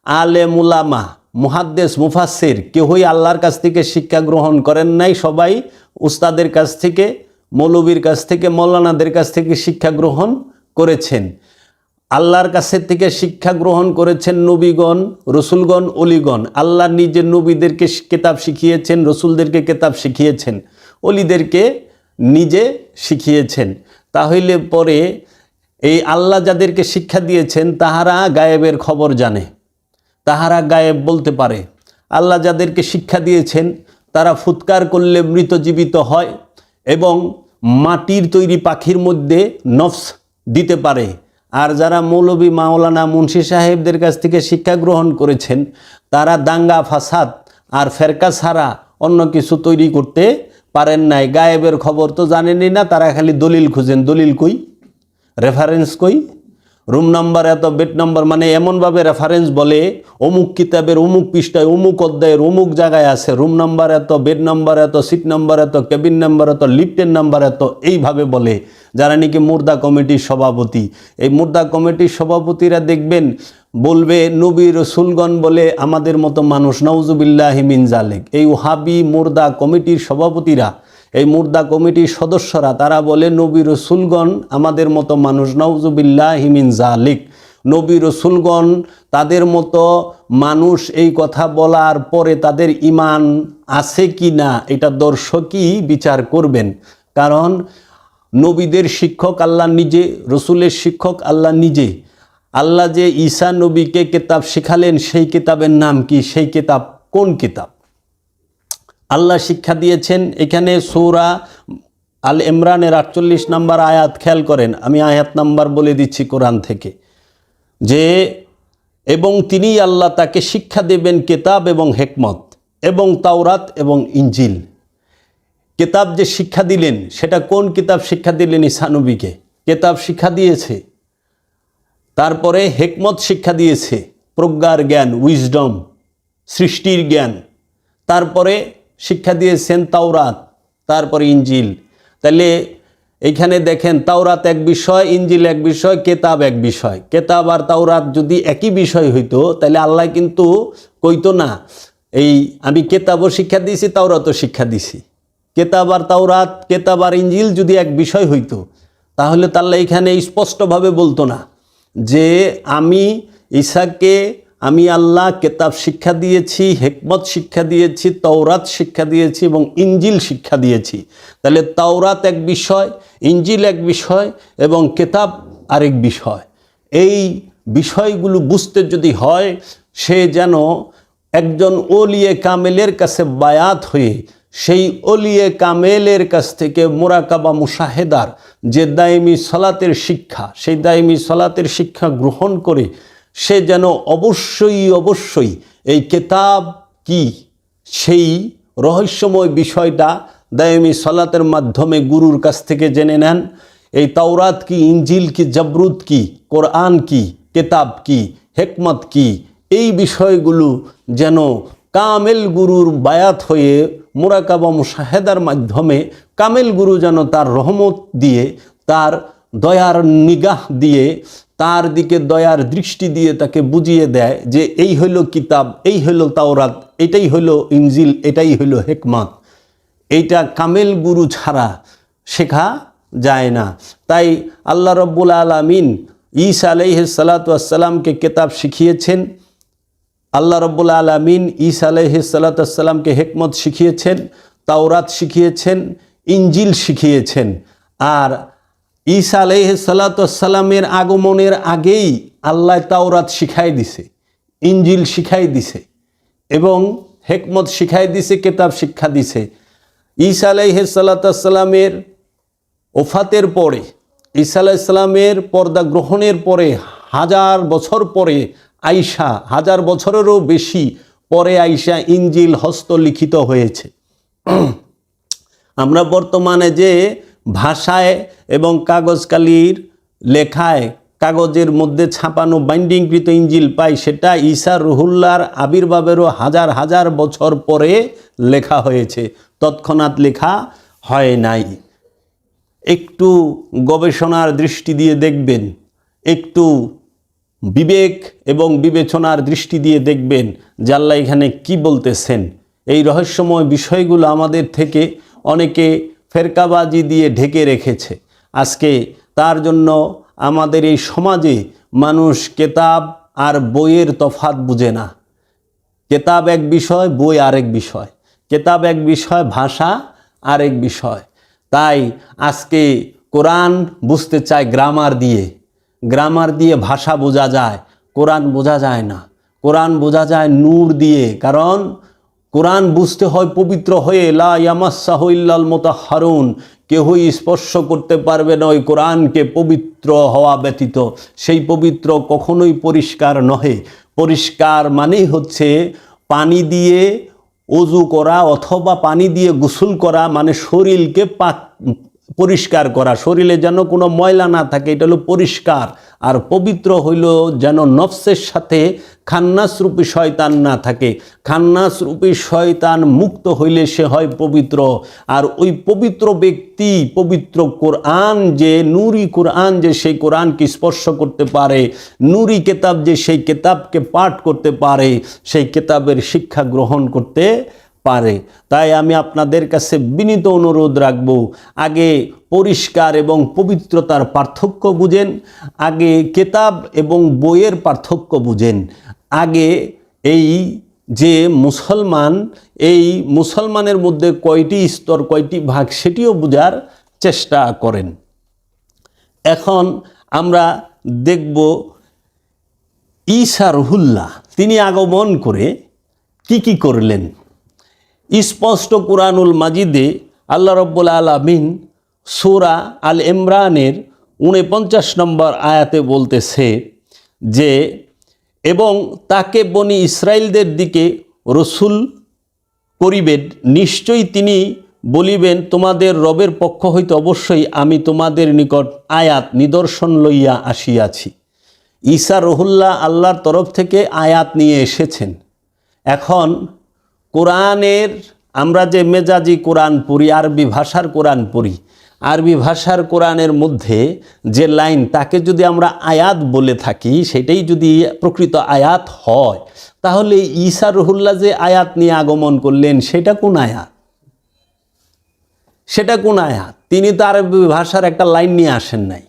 আলেম, উলামা, মুহাদ্দিস, মুফাসসির কেউই আল্লাহর কাছ থেকে শিক্ষা গ্রহণ করেন নাই। সবাই উস্তাদের কাছ থেকে, মৌলবীর কাছ থেকে, মৌলানাদের কাছ থেকে শিক্ষা গ্রহণ করেছেন। আল্লাহর কাছে থেকে শিক্ষা গ্রহণ করেছেন নবীগণ, রসুলগণ, অলিগণ। আল্লাহ নিজে নবীদেরকে কিতাব শিখিয়েছেন, রসুলদেরকে কিতাব শিখিয়েছেন, অলিদেরকে নিজে শিখিয়েছেন। তাহলে পরে এই আল্লাহ যাদেরকে শিক্ষা দিয়েছেন তাহারা গায়েবের খবর জানে, তাহারা গায়েব বলতে পারে। আল্লাহ যাদেরকে শিক্ষা দিয়েছেন তারা ফুৎকার করলে মৃত জীবিত হয় এবং মাটির তৈরি পাখির মধ্যে নফস দিতে পারে। আর যারা মৌলবী, মাওলানা, মুন্সি সাহেবদের কাছ থেকে শিক্ষা গ্রহণ করেছেন তারা দাঙ্গা, ফাসাদ আর ফেরকা ছাড়া অন্য কিছু তৈরি করতে পারেন নাই। গায়েবের খবর তো জানেনই না, তারা খালি দলিল খুঁজেন। দলিল কই? রেফারেন্স কই? রুম নাম্বার এত, বেড নাম্বার, মানে এমনভাবে রেফারেন্স বলে অমুক কিতাবের অমুক পৃষ্ঠায় অমুক অধ্যায়ের অমুক জায়গায় আছে, রুম নাম্বার এত, বেড নাম্বার এত, সিট নাম্বার এত, কেবিন নাম্বার এত, লিফটের নাম্বার এত, এইভাবে বলে যারা নাকি মুর্দা কমিটির সভাপতি। এই মুর্দা কমিটির সভাপতিরা দেখবেন বলবে নবী রসুলগণ বলে আমাদের মতো মানুষ, নাউজুবিল্লাহি মিন জালিক। এই ওহাবি মুর্দা কমিটির সভাপতিরা, এই মুর্দা কমিটির সদস্যরা তারা বলে নবী রসুলগণ আমাদের মতো মানুষ, নাউজুবিল্লাহি মিন জালিক। নবী রসুলগণ তাদের মতো মানুষ, এই কথা বলার পরে তাদের ঈমান আছে কি না এটা দর্শকই বিচার করবেন। কারণ নবীদের শিক্ষক আল্লাহ নিজে, রসুলের শিক্ষক আল্লাহ নিজে। আল্লাহ যে ঈসা নবীকে কিতাব শিখালেন সেই কিতাবের নাম কি? সেই কিতাব কোন কিতাব? আল্লাহ শিক্ষা দিয়েছেন। এখানে সূরা আল ইমরানের 48 নম্বর আয়াত খেয়াল করেন, আমি আয়াত নাম্বার বলে দিচ্ছি কোরআন থেকে, যে এবং তিনি আল্লাহ তাকে শিক্ষা দেবেন কিতাব এবং হিকমত এবং তাওরাত এবং ইনজিল। কিতাব যে শিক্ষা দিলেন সেটা কোন কিতাব শিক্ষা দিলেন? ঈসা নবীকে কিতাব শিক্ষা দিয়েছে। তারপরে হিকমত শিক্ষা দিয়েছে, প্রজ্ঞার জ্ঞান, উইজডম, সৃষ্টির জ্ঞান। তারপরে শিক্ষা দিয়েছেন তাওরাত, তারপরে ইনজিল। তাহলে এইখানে দেখেন, তাওরাত এক বিষয়, ইনজিল এক বিষয়, কেতাব এক বিষয়। কেতাব আর তাওরাত যদি একই বিষয় হইতো তাহলে আল্লাহ কিন্তু কইতো না এই আমি কেতাবও শিক্ষা দিয়েছি, তাওরাতও শিক্ষা দিছি। কেতাব আর তাওরাত, কেতাব আর ইনজিল যদি এক বিষয় হইতো তাহলে আল্লাহ এখানে স্পষ্টভাবে বলতো না যে আমি ঈসাকে আমি আল্লাহ কেতাব শিক্ষা দিয়েছি, হিকমত শিক্ষা দিয়েছি, তাওরাত শিক্ষা দিয়েছি এবং ইনজিল শিক্ষা দিয়েছি। তাহলে তাওরাত এক বিষয়, ইনজিল এক বিষয় এবং কেতাব আরেক বিষয়। এই বিষয়গুলো বুঝতে যদি হয়, সে যেন একজন ওলিয়ে কামেলের কাছে বায়াত হয়ে সেই ওলিয়ে কামেলের কাছ থেকে মুরাকাবা মুশাহেদার যে দায়মি সলাতের শিক্ষা, সেই দায়মি সলাতের শিক্ষা গ্রহণ করে সে যেন অবশ্যই এই কেতাব কি সেই রহস্যময় বিষয়টা দায়মি সলাতের মাধ্যমে গুরুর কাছ থেকে জেনে নেন। এই তাওরাত কি, ইনজিল কি, জাবরুত কি, কোরআন কি, কেতাব কি, হিকমত কি, এই বিষয়গুলো যেন কামেল গুরুর বায়াত হয়ে মুরাকাবা মুশাহেদার মাধ্যমে কামেল গুরু যেন তার রহমত দিয়ে, তার দয়ার নিগাহ দিয়ে, তার দিকে দয়ার দৃষ্টি দিয়ে তাকে বুঝিয়ে দেয় যে এই হইল কিতাব, এই হইল তাওরাত, এটাই হইল ইনজিল, এটাই হইল হিকমত। এইটা কামেল গুরু ছাড়া শেখা যায় না। তাই আল্লাহ রব্বুল আলামিন ঈসা আলাইহিস সালাতু ওয়াস সালামকে কিতাব শিখিয়েছেন। আল্লাহ রব্বুল আলামিন ঈসা আলাইহিস সালাতু ওয়াস সালামকে হিকমত শিখিয়েছেন, তাওরাত শিখিয়েছেন, ইনজিল শিখিয়েছেন। আর ঈসা আলাইহিস সালাতু ওয়াস সালামের আগমনের আগেই আল্লাহ তাওরাত শিখাই দিছে, ইনজিল শিখাই দিছে এবং হিকমত শিখাই দিছে, কিতাব শিক্ষা দিছে। ঈসা আলাইহিস সালাতু ওয়াস সালামের ওফাতের পরে, ঈসা আলাইহিস সালামের পর্দা গ্রহণের পরে 1000 বছর পরে আইসা, 1000 বছরেরও বেশি পরে আইসা ইনজিল হস্তলিখিত হয়েছে। আমরা বর্তমানে যে ভাষায় এবং কাগজ কালির লেখায় কাগজের মধ্যে ছাপানো বাইন্ডিংকৃত ইনজিল পাই, সেটা ঈসা রুহুল্লাহর আবির্ভাবেরও 1000 বছর পরে লেখা হয়েছে, তৎক্ষণাৎ লেখা হয় নাই। একটু গবেষণার দৃষ্টি দিয়ে দেখবেন, একটু বিবেক এবং বিবেচনার দৃষ্টি দিয়ে দেখবেন যে আল্লাহ এখানে কি বলতেছেন। এই রহস্যময় বিষয়গুলো আমাদের থেকে অনেকে ফেরকাবাজি দিয়ে ঢেকে রেখেছে। আজকে তার জন্য আমাদের এই সমাজে মানুষ কেতাব আর বইয়ের তফাৎ বুঝে না। কেতাব এক বিষয়, বই আরেক বিষয়। কেতাব এক বিষয়, ভাষা আরেক বিষয়। তাই আজকে কোরআন বুঝতে চায় গ্রামার দিয়ে, গ্রামার দিয়ে ভাষা বোঝা যায়, কোরআন বোঝা যায় না। কোরআন বোঝা যায় নূর দিয়ে, কারণ কোরআন বুঝতে হয় পবিত্র হয়ে, লা ইয়ামাসসাহু ইল্লাল মুতাহহারুন, কেউই স্পর্শ করতে পারবে না ওই কোরআনকে পবিত্র হওয়া ব্যতীত। সেই পবিত্র কখনোই পরিষ্কার নহে। পরিষ্কার মানেই হচ্ছে পানি দিয়ে ওযু করা অথবা পানি দিয়ে গোসল করা, মানে শরীরকে পরিষ্কার করা, শরীরে যেন কোনো ময়লা না থাকে, এটা হলো পরিষ্কার। আর পবিত্র হইল যেন নফসের সাথে খান্নাসরূপী শয়তান না থাকে। খান্নাসরূপী শয়তান মুক্ত হইলে সে হয় পবিত্র। আর ওই পবিত্র ব্যক্তি পবিত্র কোরআন যে, নূরি কোরআন যে, সেই কোরআনকে স্পর্শ করতে পারে, নূরি কেতাব যে সেই কেতাবকে পাঠ করতে পারে, সেই কেতাবের শিক্ষা গ্রহণ করতে পারে। তাই আমি আপনাদের কাছে বিনীত অনুরোধ রাখব, আগে পরিষ্কার এবং পবিত্রতার পার্থক্য বুঝেন, আগে কেতাব এবং বইয়ের পার্থক্য বুঝেন। আগে এই যে মুসলমান, এই মুসলমানের মধ্যে কয়টি স্তর, কয়টি ভাগ, সেটিও বোঝার চেষ্টা করেন। এখন আমরা দেখব ঈসা রুহুল্লাহ তিনি আগমন করে কি কি করলেন। স্পষ্ট কুরআনুল মাজিদে আল্লাহ রব্বুল আলামিন সূরা আল ইমরানের 49 নম্বর আয়াতে বলতেছে যে, এবং তাকে বনি ইসরাইলদের দিকে রসুল করিবেন, নিশ্চয়ই তিনি বলিবেন, তোমাদের রবের পক্ষ হইতে অবশ্যই আমি তোমাদের নিকট আয়াত নিদর্শন লইয়া আসিয়াছি। ঈসা রুহুল্লাহ আল্লাহর তরফ থেকে আয়াত নিয়ে এসেছেন। এখন কোরআনের আমরা যে মেজাজি কোরআন পড়ি, আরবি ভাষার কোরআন পড়ি, আরবি ভাষার কোরআনের মধ্যে যে লাইন, তাকে যদি আমরা আয়াত বলে থাকি, সেটাই যদি প্রকৃত আয়াত হয়, তাহলে ঈসা রুহুল্লাহ যে আয়াত নিয়ে আগমন করলেন, সেটা কোন আয়াত? সেটা কোন আয়াত? তিনি তো আরবি ভাষার একটা লাইন নিয়ে আসেন নাই।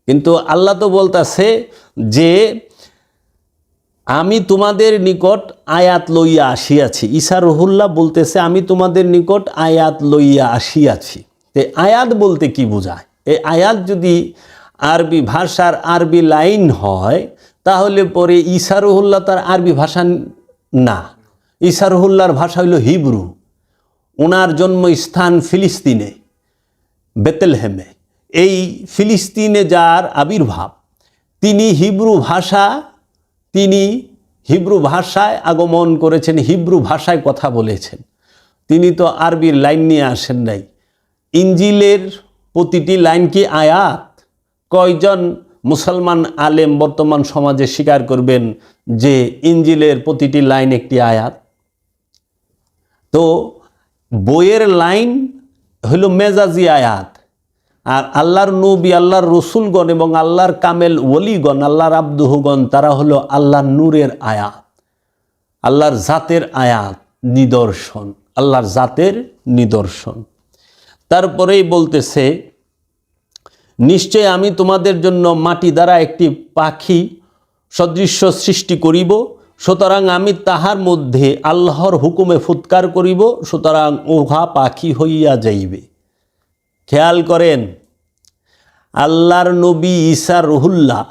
কিন্তু আল্লাহ তো বলতেছে যে আমি তোমাদের নিকট আয়াত লইয়া আসিয়াছি। ঈসা রুহুল্লাহ বলতেছে আমি তোমাদের নিকট আয়াত লইয়া আসিয়াছি। আয়াত বলতে কি বোঝায়? এই আয়াত যদি আরবি ভাষার আরবি লাইন হয়, তাহলে পরে ঈসা রুহুল্লাহ তার আরবি ভাষা না। ঈসা রুহুল্লাহর ভাষা হইল হিব্রু। ওনার জন্মস্থান ফিলিস্তিনে, বেতেলহেমে। এই ফিলিস্তিনে যার আবির্ভাব, তিনি হিব্রু ভাষায় আগমন করেছেন, হিব্রু ভাষায় কথা বলেছেন। তিনি তো আরবির লাইন নিয়ে আসেন নাই। ইঞ্জিলের প্রতিটি লাইন কি আয়াত? কয়জন মুসলমান আলেম বর্তমান সমাজে স্বীকার করবেন যে ইঞ্জিলের প্রতিটি লাইন একটি আয়াত? তো বইয়ের লাইন হইল মেজাজি আয়াত, আর আল্লাহর নবী, আল্লাহর রসুলগণ এবং আল্লাহর কামেল ওলিগণ, আল্লাহর আব্দুহগণ, তারা হলো আল্লাহর নূরের আয়াত, আল্লাহর জাতের আয়াত, নিদর্শন, আল্লাহর জাতের নিদর্শন। তারপরেই বলতেছে, নিশ্চয় আমি তোমাদের জন্য মাটি দ্বারা একটি পাখি সদৃশ্য সৃষ্টি করিব, সুতরাং আমি তাহার মধ্যে আল্লাহর হুকুমে ফুৎকার করিব, সুতরাং উহা পাখি হইয়া যাইবে। খেয়াল করেন, আল্লাহর নবী ঈসা রুহুল্লাহ,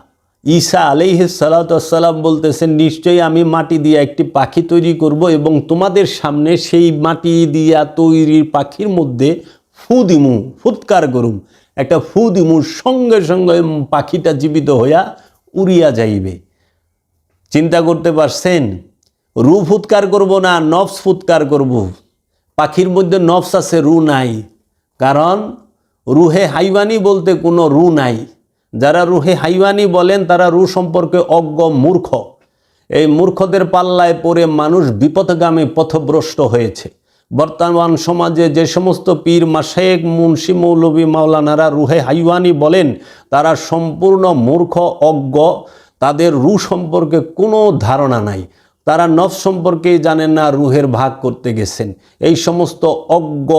ঈসা আলাইহিস সালাতু ওয়াস সালাম বলতেছেন, নিশ্চয়ই আমি মাটি দিয়া একটি পাখি তৈরি করব এবং তোমাদের সামনে সেই মাটি দিয়া তৈরি পাখির মধ্যে ফু দিমু, ফুৎকার করুম, একটা ফু দিমু, সঙ্গে সঙ্গে পাখিটা জীবিত হইয়া উড়িয়া যাইবে। চিন্তা করতে পারছেন? রু ফুৎকার করব না, নফস ফুৎকার করব। পাখির মধ্যে নফস আছে, রু নাই। কারণ রুহে হাইওয়ানি বলতে কোনো রু নাই। যারা রুহে হাইওয়ানি বলেন তারা রু সম্পর্কে অজ্ঞ, মূর্খ। এই মূর্খদের পাল্লায় পড়ে মানুষ বিপথগামী, পথভ্রষ্ট হয়েছে। বর্তমান সমাজে যে সমস্ত পীর, মাশায়েখ, মুন্সি, মৌলভী, মাওলানারা রুহে হাইওয়ানি বলেন, তারা সম্পূর্ণ মূর্খ, অজ্ঞ। তাদের রু সম্পর্কে কোনো ধারণা নাই। তারা নফস সম্পর্কেই জানেন না, রুহের ভাগ করতে গেছেন। এই সমস্ত অজ্ঞ,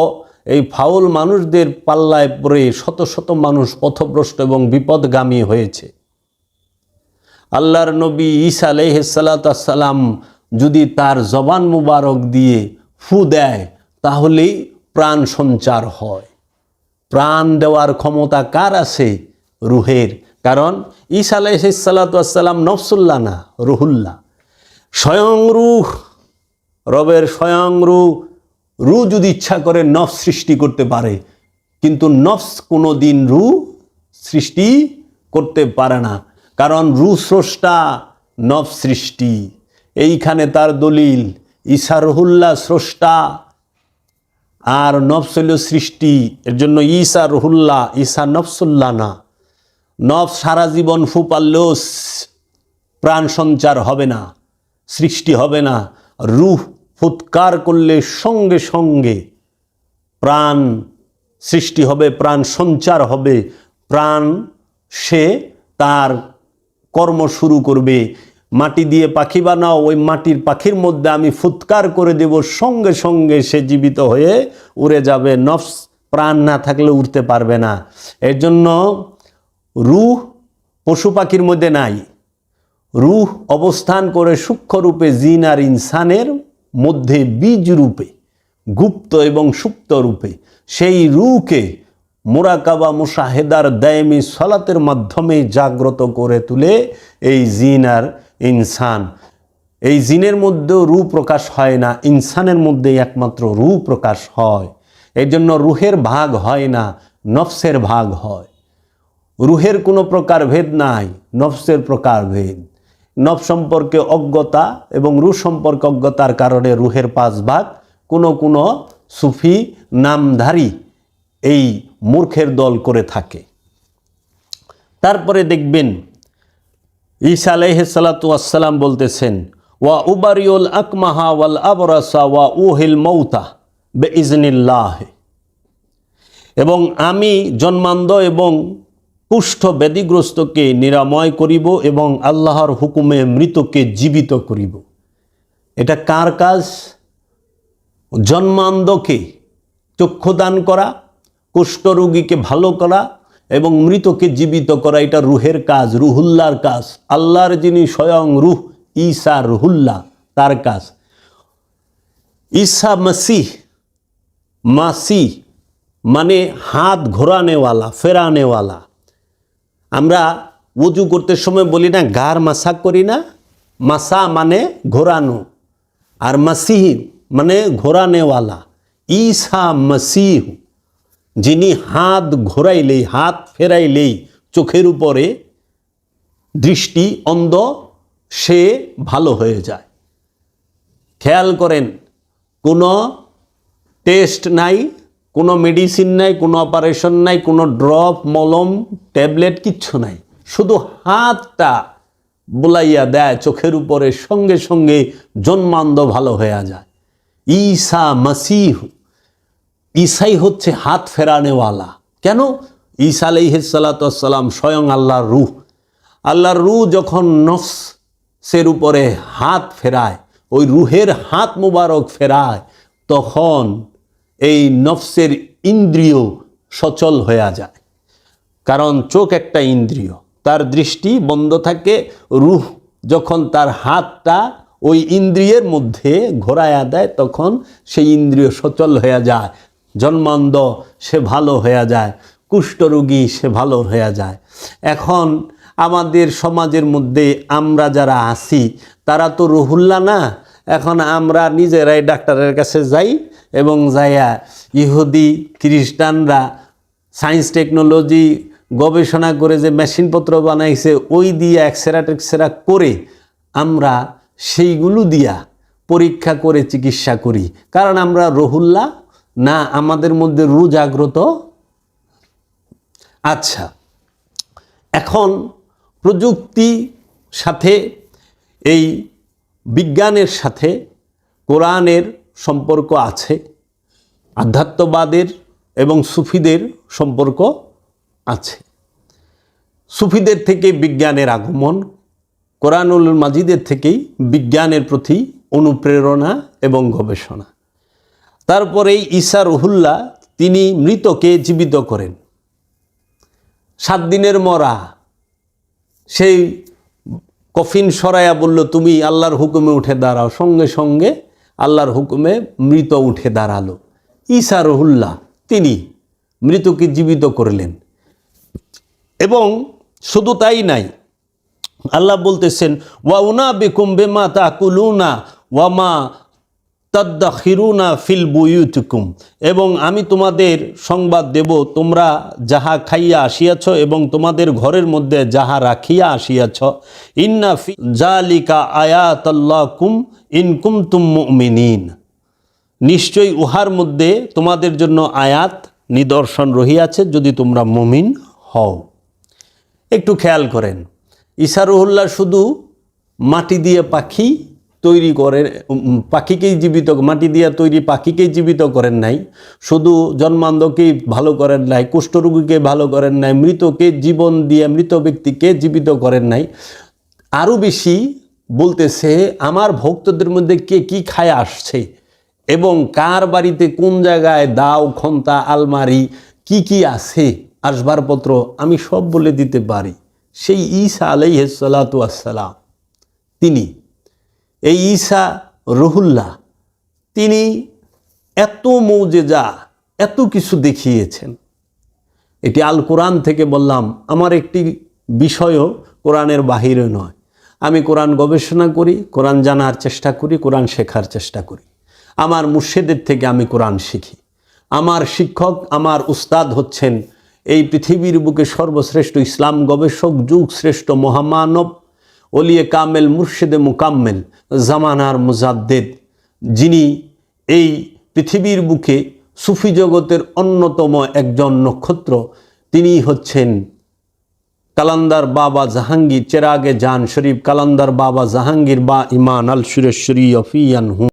এই ফাউল মানুষদের পাল্লায় পড়ে শত শত মানুষ পথভ্রষ্ট এবং বিপদগামী হয়েছে। আল্লাহর নবী ঈসা আলাইহিস সালাতু ওয়াস সালাম যদি তার জবান মুবারক দিয়ে ফু দেয়, তাহলেই প্রাণ সঞ্চার হয়। প্রাণ দেওয়ার ক্ষমতা কার আছে? রুহের। কারণ ঈসা আলাইহিস সালাতু ওয়াস সালাম নফসুল্লাহ না, রুহুল্লাহ, স্বয়ং রূহ, রবের স্বয়ং রূহ। রু যদি ইচ্ছা করে নফস সৃষ্টি করতে পারে, কিন্তু নফস কোনো দিন রু সৃষ্টি করতে পারে না। কারণ রু স্রষ্টা, নফস সৃষ্টি। এইখানে তার দলিল, ঈসা রুহুল্লাহ স্রষ্টা আর নফস হইল সৃষ্টি। এর জন্য ঈসা রুহুল্লাহ, ঈসা নফসুল্লাহ না। নফস সারা জীবন ফু পারলেও প্রাণ সঞ্চার হবে না, সৃষ্টি হবে না। রূহ ফুৎকার করলে সঙ্গে সঙ্গে প্রাণ সৃষ্টি হবে, প্রাণ সঞ্চার হবে, প্রাণ সে তার কর্ম শুরু করবে। মাটি দিয়ে পাখি বানাও, ওই মাটির পাখির মধ্যে আমি ফুৎকার করে দেব, সঙ্গে সঙ্গে সে জীবিত হয়ে উড়ে যাবে। নফস প্রাণ না থাকলে উড়তে পারবে না। এর জন্য রূহ পশু পাখির মধ্যে নাই। রূহ অবস্থান করে সূক্ষ্ম রূপে জিন আর ইনসানের মধ্যে, বীজ রূপে, গুপ্ত এবং সুপ্ত রূপে। সেই রূহকে মুরাকাবা, মুশাহেদার, দায়েমি সলাতের মাধ্যমে জাগ্রত করে তুলে এই জিন আর ইনসান। এই জিনের মধ্যেও রূহ প্রকাশ হয় না, ইনসানের মধ্যেই একমাত্র রূহ প্রকাশ হয়। এই জন্য রুহের ভাগ হয় না, নফসের ভাগ হয়। রুহের কোনো প্রকার ভেদ নাই, নফসের প্রকার ভেদ। নফস সম্পর্কে অজ্ঞতা এবং রুহ সম্পর্কে অজ্ঞতার কারণে রুহের 5 ভাগ। কোনো সুফি নামধারী এই মূর্খের দল করে থাকে। তারপরে দেখবেন ঈসা আলাইহিস সালাতু ওয়াস সালাম বলতেছেন, ওয়া উবারিউল আকমাহা ওয়াল আবরাসা ওয়া উহিল মৌতা বিইজনিল্লাহ, এবং আমি জন্মান্ধ এবং কুষ্ঠ ব্যাধিগ্রস্তকে নিরাময় করিব এবং আল্লাহর হুকুমে মৃতকে জীবিত করিব। এটা কার কাজ? জন্মান্ধকে চক্ষুদান করা, কুষ্ঠরোগীকে ভালো করা এবং মৃতকে জীবিত করা, এটা রুহের কাজ, রুহুল্লাহর কাজ। আল্লাহর যিনি স্বয়ং রুহ, ঈসা রুহুল্লাহ, তার কাজ। ঈসা মাসিহ মানে হাত ঘোরানেওয়ালা, ফেরানেওয়ালা। আমরা ওযু করতে সময় বলি না গার মাসা করি না? মাসা মানে ঘোরানো, আর মাসিহ মানে ঘোরানেওয়ালা। ঈসা মাসিহ, যিনি হাত ঘোরাইলেই, হাত ফেরাইলেই চোখের উপরে দৃষ্টি অন্ধ সে ভালো হয়ে যায়। খেয়াল করেন, কোনো টেস্ট নাই, কোনো মেডিসিন নাই, কোনো অপারেশন নাই, কোনো ড্রপ, মলম, ট্যাবলেট কিচ্ছু নাই। শুধু হাতটা বুলাইয়া দেয় চোখের উপরে, সঙ্গে সঙ্গে জন্মান্ধ ভালো হয়ে যায়। ঈসা মাসিহ, ঈসাই হচ্ছে হাত ফেরানেওয়ালা। কেন? ঈসা আলাইহিস সালাতু ওয়াস সালাম স্বয়ং আল্লাহর রূহ। আল্লাহর রূহ যখন নফসের উপরে হাত ফেরায়, ওই রুহের হাত মুবারক ফেরায়, তখন এই নফসের ইন্দ্রিয় সচল হয়ে যায়। কারণ চোখ একটা ইন্দ্রিয়, তার দৃষ্টি বন্ধ থাকে। রূহ যখন তার হাতটা ওই ইন্দ্রিয়ের মধ্যে ঘোরায়া দেয়, তখন সেই ইন্দ্রিয় সচল হয়ে যায়। জন্মান্ধ সে ভালো হয়ে যায়, কুষ্ঠরোগী সে ভালো হয়ে যায়। এখন আমাদের সমাজের মধ্যে আমরা যারা আছি তারা তো রুহুল্লাহ না। এখন আমরা নিজেরাই ডাক্তারের কাছে যাই এবং যাইয়া ইহুদি খ্রিস্টানরা সায়েন্স টেকনোলজি গবেষণা করে যে মেশিনপত্র বানাইছে, ওই দিয়ে এক্সরা করে আমরা সেইগুলো দিয়া পরীক্ষা করে চিকিৎসা করি। কারণ আমরা রুহুল্লাহ না, আমাদের মধ্যে রূহ জাগ্রত। আচ্ছা, এখন প্রযুক্তি সাথে, এই বিজ্ঞানের সাথে কোরআনের সম্পর্ক আছে, আধ্যাত্মবাদের এবং সুফিদের সম্পর্ক আছে। সুফিদের থেকে বিজ্ঞানের আগমন, কোরআনুল মাজিদের থেকেই বিজ্ঞানের প্রতি অনুপ্রেরণা এবং গবেষণা। তারপরে ঈসা রুহুল্লাহ, তিনি মৃতকে জীবিত করেন। 7 দিনের মরা, সেই কফিন সরাইয়া বলল তুমি আল্লাহর হুকুমে উঠে দাঁড়াও, সঙ্গে সঙ্গে আল্লাহর হুকুমে মৃত উঠে দাঁড়ালো। ঈসা রুহুল্লাহ তিনি মৃতকে জীবিত করলেন। এবং শুধু তাই নাই, আল্লাহ বলতেছেন ওয়া উনাবিকুম বিমা তাকুলুনা ওয়া মা তাদাখিরুনা ফিল বুয়ুতিকুম, এবং আমি তোমাদের সংবাদ দেব তোমরা যাহা খাইয়া আসিয়াছ এবং তোমাদের ঘরের মধ্যে যাহা রাখিয়া আসিয়াছ। ইন্না ফি জালিকা আয়াতাল্লাকুম ইন কুনতুম মুমিনিন, নিশ্চয়ই উহার মধ্যে তোমাদের জন্য আয়াত, নিদর্শন রহিয়াছে যদি তোমরা মুমিন হও। একটু খেয়াল করেন, ঈসা রুহুল্লাহ শুধু মাটি দিয়ে পাখি তৈরি করেন, পাখিকেই জীবিত, মাটি দিয়ে তৈরি পাখিকেই জীবিত করেন নাই, শুধু জন্মান্ধকেই ভালো করেন নাই, কুষ্ঠরোগীকে ভালো করেন নাই, মৃতকে জীবন দিয়ে মৃত ব্যক্তিকে জীবিত করেন নাই। আরও বেশি বলতেছে আমার ভক্তদের মধ্যে কে কি খায় আসছে এবং কার বাড়িতে কোন জায়গায় দাও, খন্তা, আলমারি কি কি আছে, আসবাবপত্র আমি সব বলে দিতে পারি। সেই ঈসা আলাইহিস সালাতু ওয়াস সালাম, তিনি এই ঈসা রুহুল্লাহ, তিনি এত মৌজেজা, এত কিছু দেখিয়েছেন। এটি আল কোরআন থেকে বললাম, আমার একটি বিষয়ও কোরআনের বাহিরে নয়। আমি কোরআন গবেষণা করি, কোরআন জানার চেষ্টা করি, কোরআন শেখার চেষ্টা করি। আমার মুর্শিদের থেকে আমি কোরআন শিখি। আমার শিক্ষক, আমার উস্তাদ হচ্ছেন এই পৃথিবীর বুকে সর্বশ্রেষ্ঠ ইসলাম গবেষক, যুগ শ্রেষ্ঠ মহামানব, ওলিয়ে কামেল, মুর্শিদে মুকাম্মেল, জামানার মুজাদ্দেদ, যিনি এই পৃথিবীর বুকে সুফি জগতের অন্যতম একজন নক্ষত্র। তিনি হচ্ছেন কালান্দার বাবা জাহাঙ্গীর, চেরাগে জান শরীফ কালান্দার বাবা জাহাঙ্গীর বা ইমান আল সুরেশ্বরী অফিয়ান হু।